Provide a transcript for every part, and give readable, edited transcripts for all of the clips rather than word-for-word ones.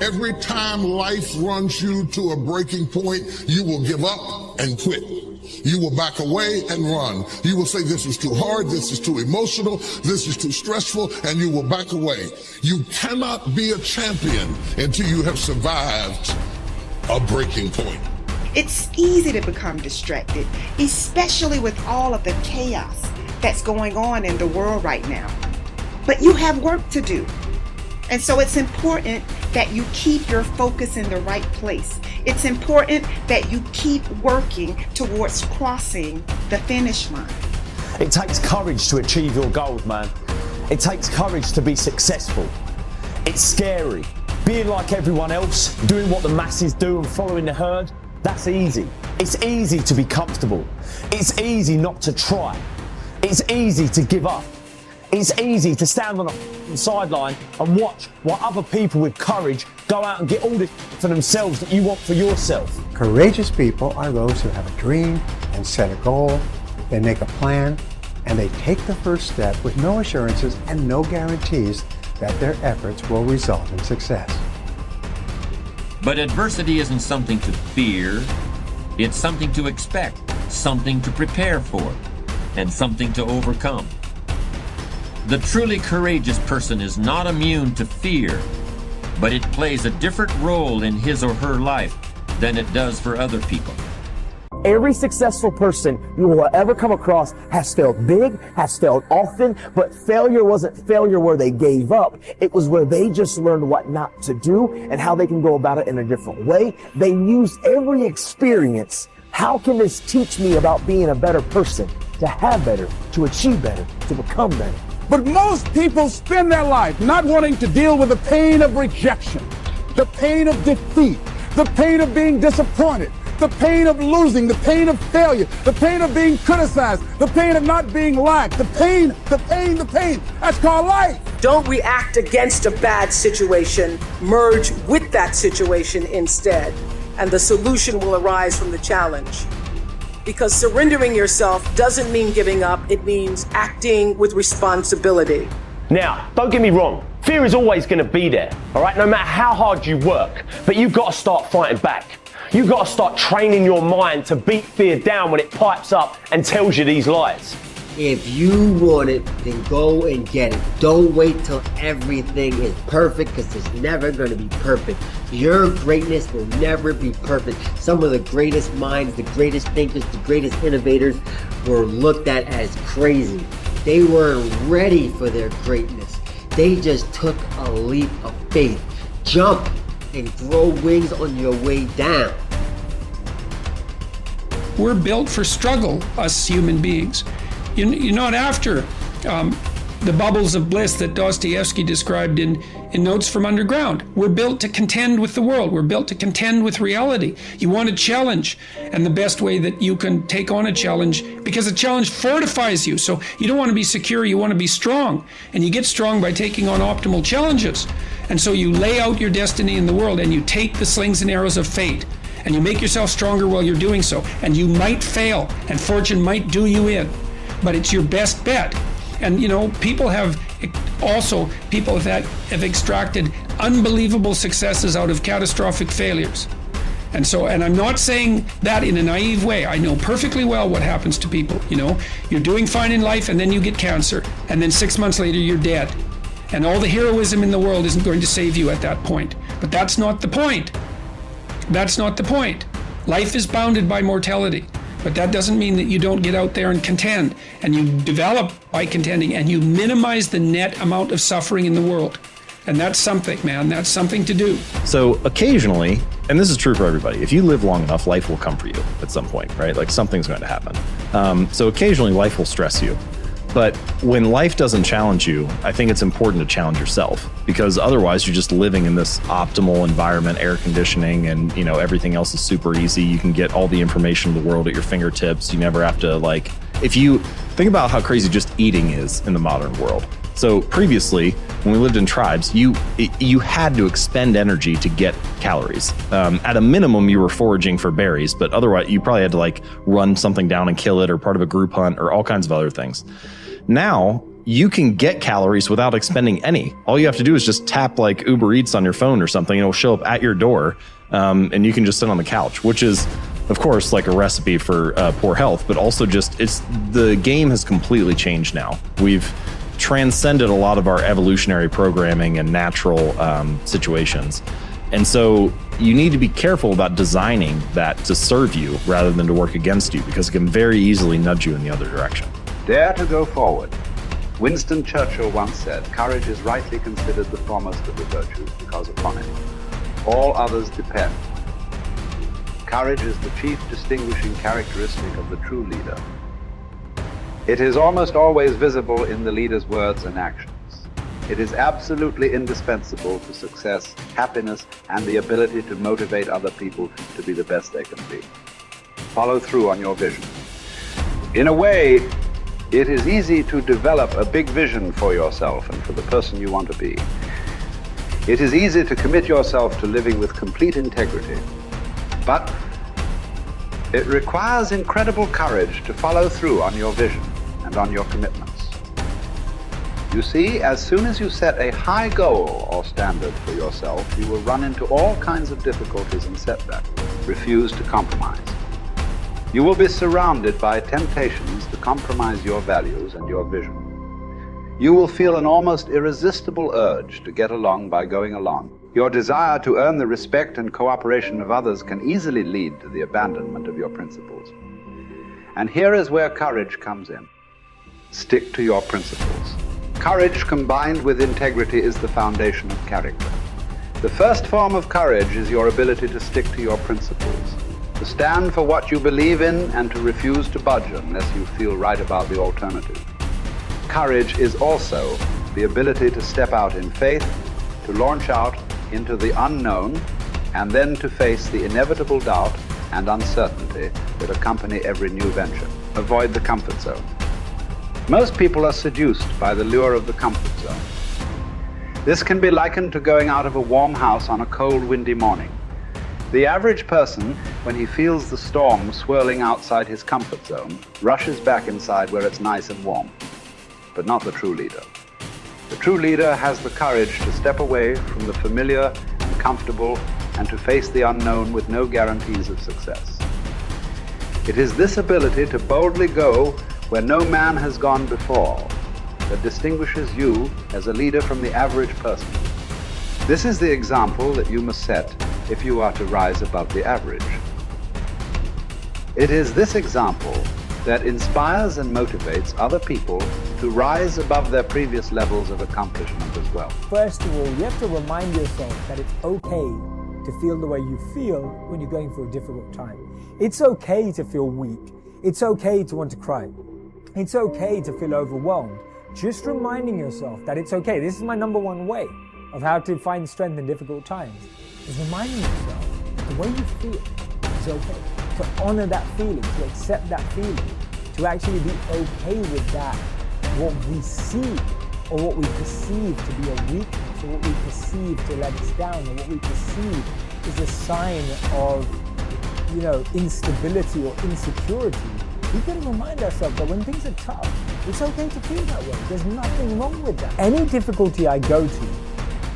Every time life runs you to a breaking point, you will give up and quit. You will back away and run. You will say, this is too hard, this is too emotional, this is too stressful, and you will back away. You cannot be a champion until you have survived a breaking point. It's easy to become distracted, especially with all of the chaos that's going on in the world right now. But you have work to do. And so it's important that you keep your focus in the right place. It's important that you keep working towards crossing the finish line. It takes courage to achieve your goals, man. It takes courage to be successful. It's scary. Being like everyone else, doing what the masses do and following the herd, that's easy. It's easy to be comfortable. It's easy not to try. It's easy to give up. It's easy to stand on a sideline and watch while other people with courage go out and get all this for themselves that you want for yourself. Courageous people are those who have a dream and set a goal. They make a plan and they take the first step with no assurances and no guarantees that their efforts will result in success. But adversity isn't something to fear. It's something to expect, something to prepare for, and something to overcome. The truly courageous person is not immune to fear, but it plays a different role in his or her life than it does for other people. Every successful person you will ever come across has failed big, has failed often, but failure wasn't failure where they gave up. It was where they just learned what not to do and how they can go about it in a different way. They used every experience. How can this teach me about being a better person, to have better, to achieve better, to become better? But most people spend their life not wanting to deal with the pain of rejection, the pain of defeat, the pain of being disappointed, the pain of losing, the pain of failure, the pain of being criticized, the pain of not being liked, the pain. That's called life. Don't react against a bad situation, merge with that situation instead, and the solution will arise from the challenge. Because surrendering yourself doesn't mean giving up, it means acting with responsibility. Now, don't get me wrong, fear is always going to be there, all right, no matter how hard you work, but you've got to start fighting back. You've got to start training your mind to beat fear down when it pipes up and tells you these lies. If you want it, then go and get it. Don't wait till everything is perfect, because it's never going to be perfect. Your greatness will never be perfect. Some of the greatest minds, the greatest thinkers, the greatest innovators were looked at as crazy. They weren't ready for their greatness. They just took a leap of faith. Jump and grow wings on your way down. We're built for struggle, us human beings. You're not after the bubbles of bliss that Dostoevsky described in Notes from Underground. We're built to contend with the world. We're built to contend with reality. You want a challenge, and the best way that you can take on a challenge, because a challenge fortifies you. So you don't want to be secure, you want to be strong. And you get strong by taking on optimal challenges. And so you lay out your destiny in the world, and you take the slings and arrows of fate, and you make yourself stronger while you're doing so. And you might fail, and fortune might do you in, but it's your best bet. And people that have extracted unbelievable successes out of catastrophic failures. And I'm not saying that in a naive way. I know perfectly well what happens to people. You're doing fine in life, and then you get cancer, and then 6 months later you're dead. And all the heroism in the world isn't going to save you at that point. But that's not the point. That's not the point. Life is bounded by mortality. But that doesn't mean that you don't get out there and contend, and you develop by contending, and you minimize the net amount of suffering in the world. And that's something, man. That's something to do. So occasionally, and this is true for everybody, if you live long enough, life will come for you at some point, right? Like something's going to happen. So occasionally life will stress you. But when life doesn't challenge you, I think it's important to challenge yourself, because otherwise you're just living in this optimal environment, air conditioning, and everything else is super easy. You can get all the information in the world at your fingertips. You never have to if you think about how crazy just eating is in the modern world. So previously, when we lived in tribes, you had to expend energy to get calories. At a minimum, you were foraging for berries, but otherwise you probably had to run something down and kill it, or part of a group hunt, or all kinds of other things. Now, you can get calories without expending any. All you have to do is just tap like Uber Eats on your phone or something, and it'll show up at your door, and you can just sit on the couch, which is, of course, like a recipe for poor health, but also just the game has completely changed now. We've transcended a lot of our evolutionary programming and natural situations. And so you need to be careful about designing that to serve you rather than to work against you, because it can very easily nudge you in the other direction. Dare to go forward. Winston Churchill once said, courage is rightly considered the foremost of the virtues because upon it all others depend. Courage is the chief distinguishing characteristic of the true leader. It is almost always visible in the leader's words and actions. It is absolutely indispensable to success, happiness, and the ability to motivate other people to be the best they can be. Follow through on your vision. In a way, it is easy to develop a big vision for yourself and for the person you want to be. It is easy to commit yourself to living with complete integrity, but it requires incredible courage to follow through on your vision and on your commitments. You see, as soon as you set a high goal or standard for yourself, you will run into all kinds of difficulties and setbacks. Refuse to compromise. You will be surrounded by temptations to compromise your values and your vision. You will feel an almost irresistible urge to get along by going along. Your desire to earn the respect and cooperation of others can easily lead to the abandonment of your principles. And here is where courage comes in. Stick to your principles. Courage combined with integrity is the foundation of character. The first form of courage is your ability to stick to your principles, to stand for what you believe in and to refuse to budge unless you feel right about the alternative. Courage is also the ability to step out in faith, to launch out into the unknown, and then to face the inevitable doubt and uncertainty that accompany every new venture. Avoid the comfort zone. Most people are seduced by the lure of the comfort zone. This can be likened to going out of a warm house on a cold, windy morning. The average person, when he feels the storm swirling outside his comfort zone, rushes back inside where it's nice and warm. But not the true leader. The true leader has the courage to step away from the familiar and comfortable and to face the unknown with no guarantees of success. It is this ability to boldly go where no man has gone before that distinguishes you as a leader from the average person. This is the example that you must set if you are to rise above the average. It is this example that inspires and motivates other people to rise above their previous levels of accomplishment as well. First of all, you have to remind yourself that it's okay to feel the way you feel when you're going through a difficult time. It's okay to feel weak. It's okay to want to cry. It's okay to feel overwhelmed. Just reminding yourself that it's okay. This is my number one way of how to find strength in difficult times. Is reminding yourself that the way you feel is okay. To honor that feeling, to accept that feeling, to actually be okay with that, what we see or what we perceive to be a weakness, or what we perceive to let us down, or what we perceive is a sign of, instability or insecurity. We've got to remind ourselves that when things are tough, it's okay to feel that way. There's nothing wrong with that. Any difficulty I go to,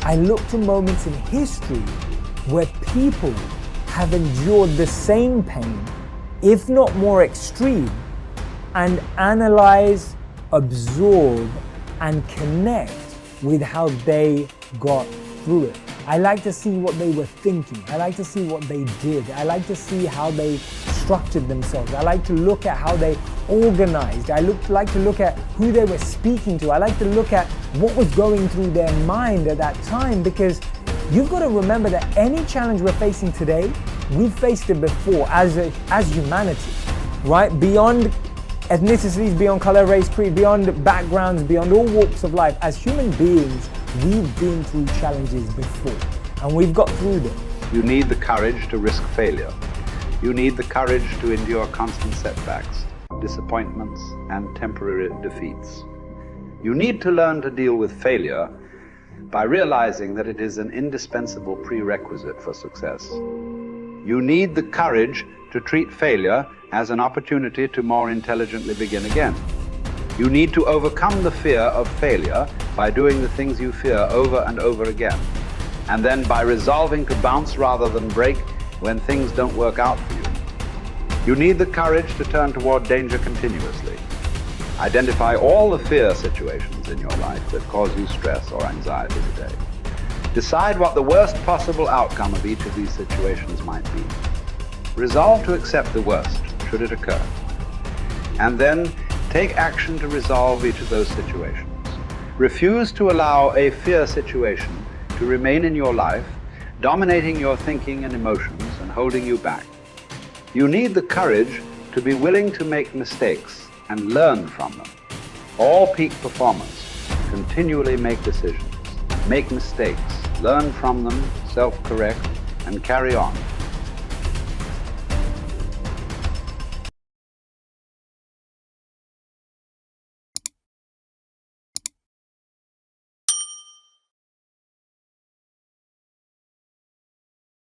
I look to moments in history where people have endured the same pain, if not more extreme, and analyze, absorb, and connect with how they got through it. I like to see what they were thinking. I like to see what they did. I like to see how they structured themselves. I like to look at how they organized. I like to look at who they were speaking to. I like to look at what was going through their mind at that time, because you've got to remember that any challenge we're facing today, we've faced it before as humanity, right? Beyond ethnicities, beyond color, race, creed, beyond backgrounds, beyond all walks of life, as human beings, we've been through challenges before, and we've got through them. You need the courage to risk failure. You need the courage to endure constant setbacks, disappointments, and temporary defeats. You need to learn to deal with failure by realizing that it is an indispensable prerequisite for success. You need the courage to treat failure as an opportunity to more intelligently begin again. You need to overcome the fear of failure by doing the things you fear over and over again, and then by resolving to bounce rather than break when things don't work out for you. You need the courage to turn toward danger continuously. Identify all the fear situations in your life that cause you stress or anxiety today. Decide what the worst possible outcome of each of these situations might be. Resolve to accept the worst, should it occur. And then take action to resolve each of those situations. Refuse to allow a fear situation to remain in your life, dominating your thinking and emotions and holding you back. You need the courage to be willing to make mistakes and learn from them. All peak performers continually make decisions, make mistakes, learn from them, self-correct, and carry on.